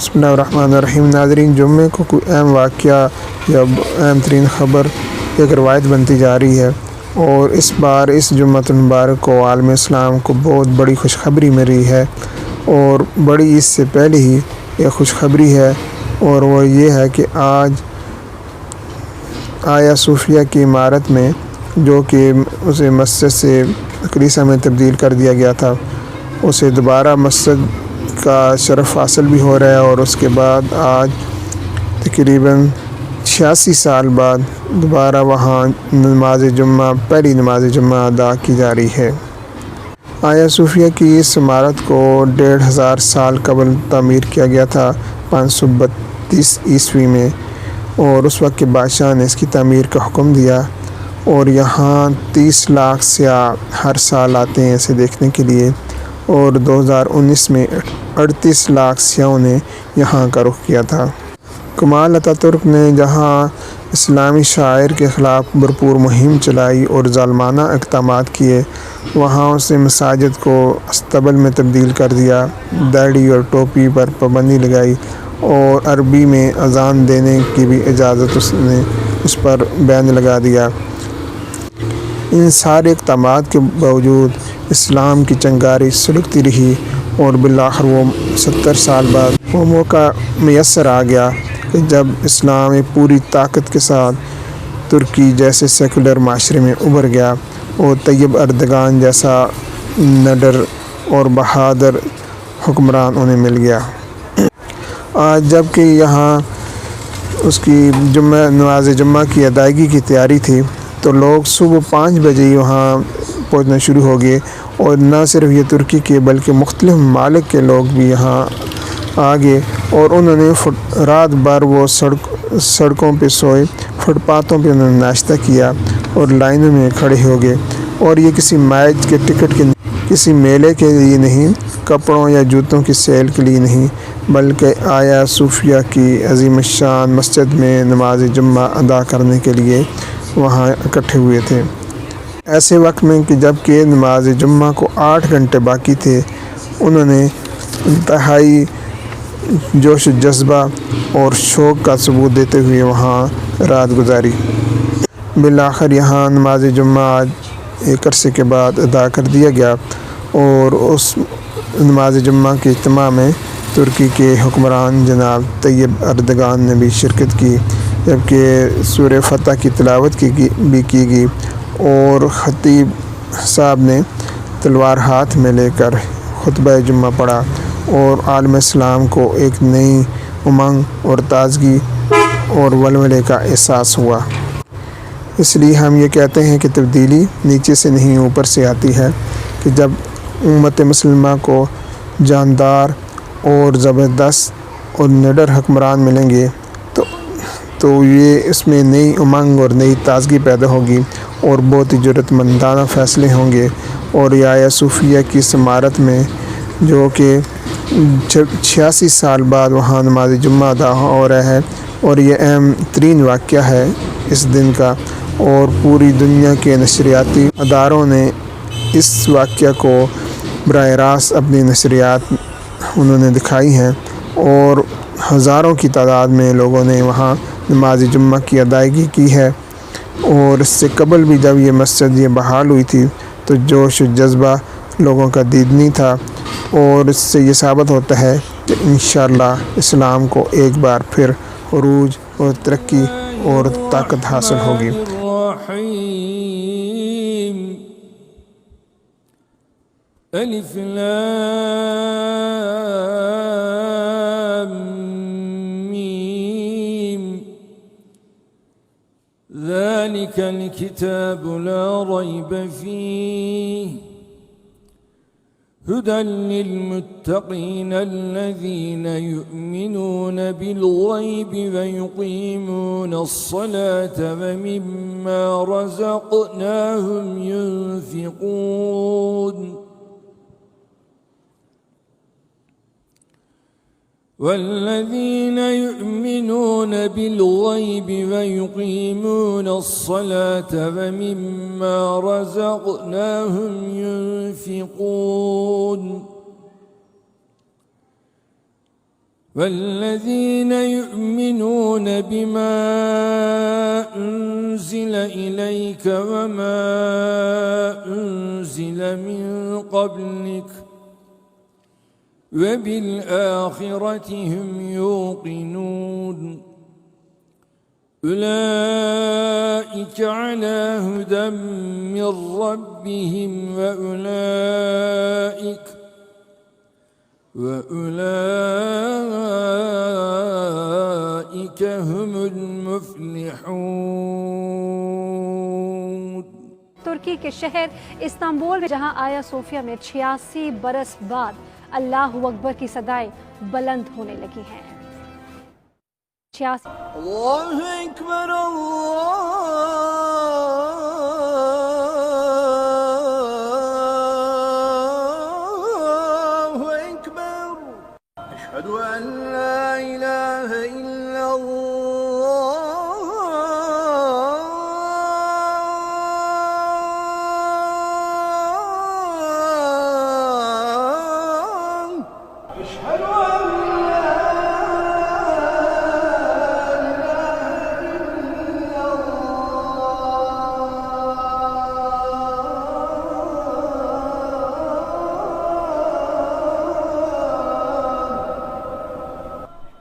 بسم اللہ الرحمن الرحیم۔ ناظرین، جمعے کو کوئی اہم واقعہ یا اہم ترین خبر ایک روایت بنتی جا رہی ہے، اور اس بار اس جمعۃ المبارک کو عالم اسلام کو بہت بڑی خوشخبری مل رہی ہے، اور بڑی اس سے پہلے ہی ایک خوشخبری ہے، اور وہ یہ ہے کہ آج آیا صوفیہ کی عمارت میں، جو کہ اسے مسجد سے کلیسا میں تبدیل کر دیا گیا تھا، اسے دوبارہ مسجد کا شرف حاصل بھی ہو رہا ہے، اور اس کے بعد آج تقریباً 86 سال بعد دوبارہ وہاں پہلی نماز جمعہ ادا کی جا رہی ہے۔ آیا صوفیہ کی اس عمارت کو 1500 سال قبل تعمیر کیا گیا تھا، 532 عیسوی میں، اور اس وقت کے بادشاہ نے اس کی تعمیر کا حکم دیا، اور یہاں 30 لاکھ سیاح ہر سال آتے ہیں اسے دیکھنے کے لیے، اور 2019 میں 38 لاکھ سیاحوں نے یہاں کا رخ کیا تھا۔ کمال اتاترک نے جہاں اسلامی شعائر کے خلاف بھرپور مہم چلائی اور ظالمانہ اقدامات کیے، وہاں اس نے مساجد کو استبل میں تبدیل کر دیا، داڑھی اور ٹوپی پر پابندی لگائی، اور عربی میں اذان دینے کی بھی اجازت اس پر بین لگا دیا۔ ان سارے اقدامات کے باوجود اسلام کی چنگاری سلگتی رہی، اور بالآخر وہ 70 سال بعد وہ موقع میسر آ گیا کہ جب اسلام ایک پوری طاقت کے ساتھ ترکی جیسے سیکولر معاشرے میں ابھر گیا، اور طیب اردگان جیسا نڈر اور بہادر حکمران انہیں مل گیا۔ آج جب کہ یہاں اس کی نماز جمعہ کی ادائیگی کی تیاری تھی، تو لوگ صبح 5 بجے ہی وہاں پہنچنا شروع ہو گئے، اور نہ صرف یہ ترکی کے بلکہ مختلف ممالک کے لوگ بھی یہاں آ گئے، اور انہوں نے رات بھر وہ سڑکوں پہ سوئے، فٹ پاتھوں پہ انہوں نے ناشتہ کیا، اور لائنوں میں کھڑے ہو گئے، اور یہ کسی میچ کے ٹکٹ کے کسی میلے کے لیے نہیں، کپڑوں یا جوتوں کی سیل کے لیے نہیں، بلکہ آیا صوفیہ کی عظیم الشان مسجد میں نماز جمعہ ادا کرنے کے لیے وہاں اکٹھے ہوئے تھے۔ ایسے وقت میں کہ جب کہ نماز جمعہ کو 8 گھنٹے باقی تھے، انہوں نے انتہائی جوش و جذبہ اور شوق کا ثبوت دیتے ہوئے وہاں رات گزاری۔ بالآخر یہاں نماز جمعہ آج ایک عرصے کے بعد ادا کر دیا گیا، اور اس نماز جمعہ کے اجتماع میں ترکی کے حکمران جناب طیب اردگان نے بھی شرکت کی، جبکہ سورہ فتح کی تلاوت بھی کی گئی، اور خطیب صاحب نے تلوار ہاتھ میں لے کر خطبہ جمعہ پڑھا، اور عالم اسلام کو ایک نئی امنگ اور تازگی اور ولولے کا احساس ہوا۔ اس لیے ہم یہ کہتے ہیں کہ تبدیلی نیچے سے نہیں اوپر سے آتی ہے، کہ جب امت مسلمہ کو جاندار اور زبردست اور نڈر حکمران ملیں گے، تو یہ اس میں نئی امنگ اور نئی تازگی پیدا ہوگی، اور بہت ہی جرأت مندانہ فیصلے ہوں گے، اور یہ آیا صوفیہ کی اس عمارت میں، جو کہ 86 سال بعد وہاں نماز جمعہ ادا ہو رہا ہے، اور یہ اہم ترین واقعہ ہے اس دن کا، اور پوری دنیا کے نشریاتی اداروں نے اس واقعہ کو براہ راست اپنی نشریات انہوں نے دکھائی ہیں، اور ہزاروں کی تعداد میں لوگوں نے وہاں نماز جمعہ کی ادائیگی کی ہے، اور اس سے قبل بھی جب یہ مسجد بحال ہوئی تھی تو جوش و جذبہ لوگوں کا دیدنی تھا، اور اس سے یہ ثابت ہوتا ہے کہ انشاءاللہ اسلام کو ایک بار پھر عروج اور ترقی اور طاقت حاصل ہوگی۔ الف لام میم ذلك الكتاب لا ريب فيه هدى للمتقين الذين يؤمنون بالغيب ويقيمون الصلاة ومما رزقناهم ينفقون والذين يؤمنون بالغيب ويقيمون الصلاة ومما رزقناهم ينفقون والذين يؤمنون بما أنزل إليك وما أنزل من قبلك وبالآخرة هم يوقنون أولئك على هدى من ربهم وأولئك هم المفلحون. ترکی کے شہر استنبول میں جہاں آیا صوفیہ میں 86 برس بعد اللہ اکبر کی صدائیں بلند ہونے لگی ہیں. 86 اللہ اکبر اللہ اکبر اشہد ان لا الہ الا اللہ اشہد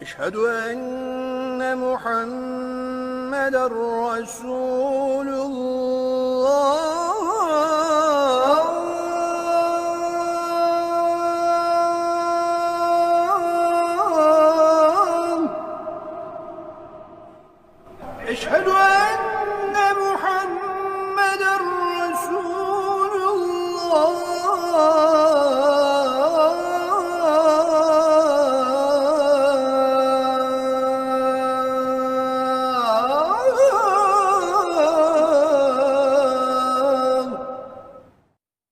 أشهد أن محمد رسول الله أشهد أن محمد رسول الله.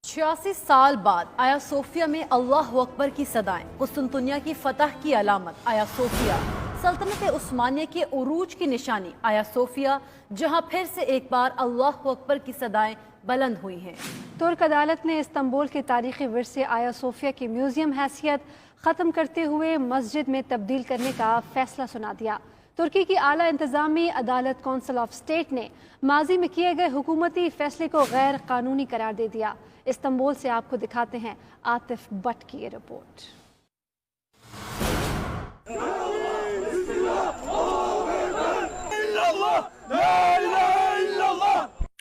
86 سال بعد آیا صوفیہ میں اللہ اکبر کی صدائیں، قسطنطنیہ کی فتح کی علامت آیا صوفیہ، سلطنت عثمانیہ کے عروج کی نشانی آیا صوفیہ، جہاں پھر سے ایک بار اللہ اکبر کی صدائیں بلند ہوئی ہیں. ترک عدالت نے استنبول کے تاریخی ورثے آیا صوفیہ کی میوزیم حیثیت ختم کرتے ہوئے مسجد میں تبدیل کرنے کا فیصلہ سنا دیا. ترکی کی اعلیٰ انتظامی عدالت کونسل آف اسٹیٹ نے ماضی میں کیے گئے حکومتی فیصلے کو غیر قانونی قرار دے دیا. استنبول سے آپ کو دکھاتے ہیں عاطف بٹ کی یہ رپورٹ.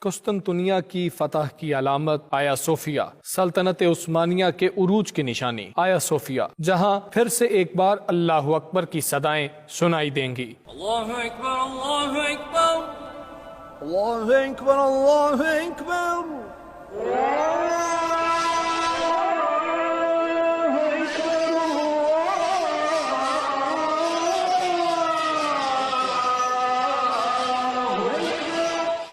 قسطنطنیہ کی فتح کی علامت آیا صوفیہ، سلطنت عثمانیہ کے عروج کی نشانی آیا صوفیہ، جہاں پھر سے ایک بار اللہ اکبر کی صدائیں سنائی دیں گی. اللہ اکبر اللہ اکبر اللہ اکبر اللہ اکبر.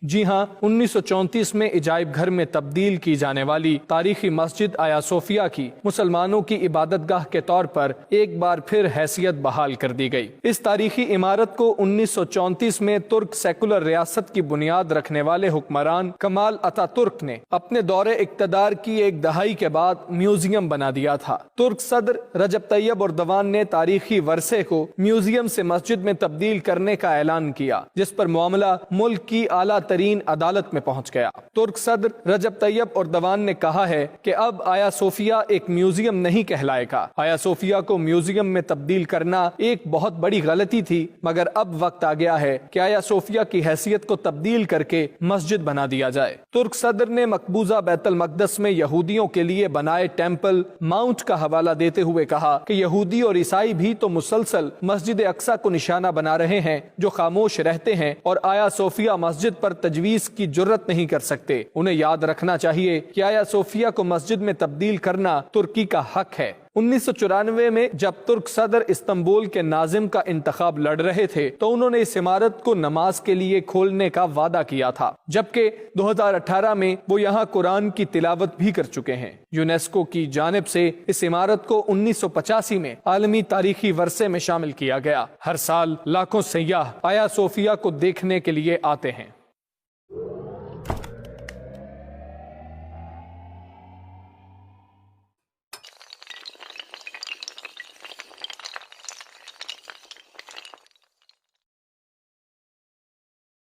جی ہاں، 1934 میں عجائب گھر میں تبدیل کی جانے والی تاریخی مسجد آیا صوفیہ کی مسلمانوں کی عبادت گاہ کے طور پر ایک بار پھر حیثیت بحال کر دی گئی. اس تاریخی عمارت کو 1934 میں ترک سیکولر ریاست کی بنیاد رکھنے والے حکمران کمال اتا ترک نے اپنے دور اقتدار کی ایک دہائی کے بعد میوزیم بنا دیا تھا. ترک صدر رجب طیب اردوان نے تاریخی ورثے کو میوزیم سے مسجد میں تبدیل کرنے کا اعلان کیا، جس پر معاملہ ملک کی اعلیٰ ترین عدالت میں پہنچ گیا. ترک صدر رجب طیب اردوان نے کہا ہے کہ اب آیا صوفیہ ایک میوزیم نہیں کہلائے گا. آیا صوفیہ کو میوزیم میں تبدیل کرنا ایک بہت بڑی غلطی تھی، مگر اب وقت آ گیا ہے کہ آیا صوفیہ کی حیثیت کو تبدیل کر کے مسجد بنا دیا جائے. ترک صدر نے مقبوضہ بیت المقدس میں یہودیوں کے لیے بنائے ٹیمپل ماؤنٹ کا حوالہ دیتے ہوئے کہا کہ یہودی اور عیسائی بھی تو مسلسل مسجد اقصی کو نشانہ بنا رہے ہیں جو خاموش رہتے ہیں، اور آیا صوفیہ مسجد پر تجویز کی جرت نہیں کر سکتے. انہیں یاد رکھنا چاہیے کہ آیا صوفیہ کو مسجد میں تبدیل کرنا ترکی کا حق ہے. 1994 میں جب ترک صدر استنبول کے ناظم کا انتخاب لڑ رہے تھے تو انہوں نے اس عمارت کو نماز کے لیے کھولنے کا وعدہ کیا تھا، جبکہ 2018 میں وہ یہاں قرآن کی تلاوت بھی کر چکے ہیں. یونیسکو کی جانب سے اس عمارت کو 1985 میں عالمی تاریخی ورثے میں شامل کیا گیا. ہر سال لاکھوں سیاح آیا صوفیہ کو دیکھنے کے لیے آتے ہیں.